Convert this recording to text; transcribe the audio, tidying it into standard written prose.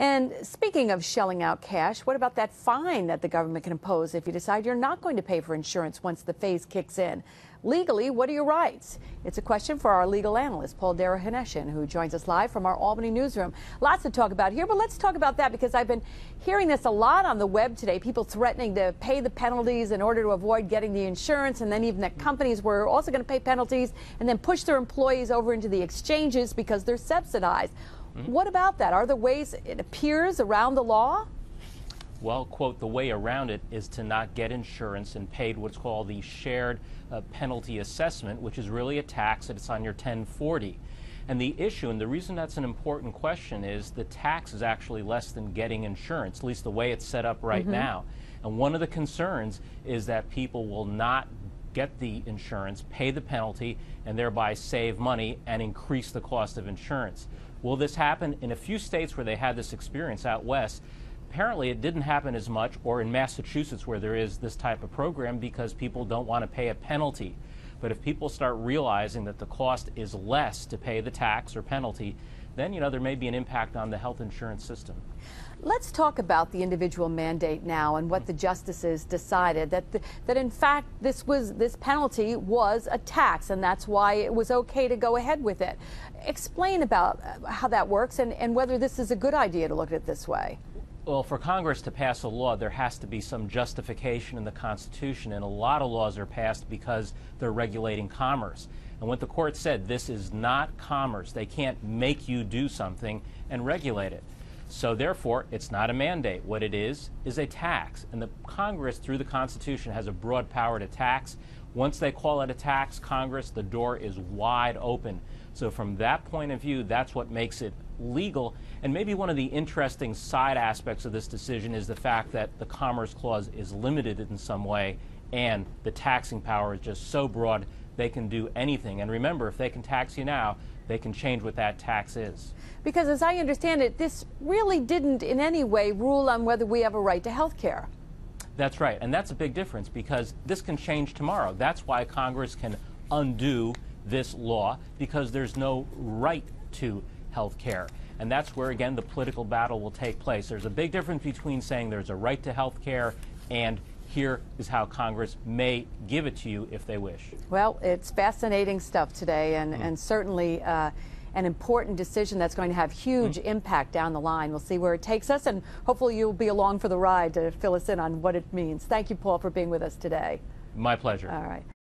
And speaking of shelling out cash, what about that fine that the government can impose if you decide you're not going to pay for insurance once the phase kicks in? Legally, what are your rights? It's a question for our legal analyst, Paul DerOhannesian, who joins us live from our Albany newsroom. Lots to talk about here, but let's talk about that because I've been hearing this a lot on the web today. People threatening to pay the penalties in order to avoid getting the insurance, and then even that companies were also going to pay penalties and then push their employees over into the exchanges because they're subsidized. What about that? Are there ways it appears around the law? Well, quote, the way around it is to not get insurance and paid what's called the shared penalty assessment, which is really a tax that it's on your 1040. And the issue, and the reason that's an important question, is the tax is actually less than getting insurance, at least the way it's set up right now. And one of the concerns is that people will not get the insurance, pay the penalty, and thereby save money and increase the cost of insurance. Will this happen? In a few states where they had this experience out west, apparently it didn't happen as much, or in Massachusetts where there is this type of program, because people don't want to pay a penalty. But if people start realizing that the cost is less to pay the tax or penalty, then, there may be an impact on the health insurance system. Let's talk about the individual mandate now and what the justices decided, that in fact this penalty was a tax, and that's why it was okay to go ahead with it. Explain about how that works and whether this is a good idea to look at it this way. Well, for Congress to pass a law, there has to be some justification in the Constitution, and a lot of laws are passed because they're regulating commerce. And what the court said, this is not commerce. They can't make you do something and regulate it. So therefore, it's not a mandate. What it is a tax. And the Congress, through the Constitution, has a broad power to tax. Once they call it a tax, Congress, the door is wide open. So from that point of view, that's what makes it legal. And maybe one of the interesting side aspects of this decision is the fact that the Commerce Clause is limited in some way, and the taxing power is just so broad they can do anything. And remember, if they can tax you now, they can change what that tax is. Because as I understand it, this really didn't in any way rule on whether we have a right to health care. That's right, and that's a big difference because this can change tomorrow. That's why Congress can undo this law, because there's no right to health care. And that's where, again, the political battle will take place. There's a big difference between saying there's a right to health care and here is how Congress may give it to you if they wish. Well, it's fascinating stuff today, and certainly an important decision that's going to have huge impact down the line. We'll see where it takes us, and hopefully you'll be along for the ride to fill us in on what it means. Thank you, Paul, for being with us today. My pleasure. All right.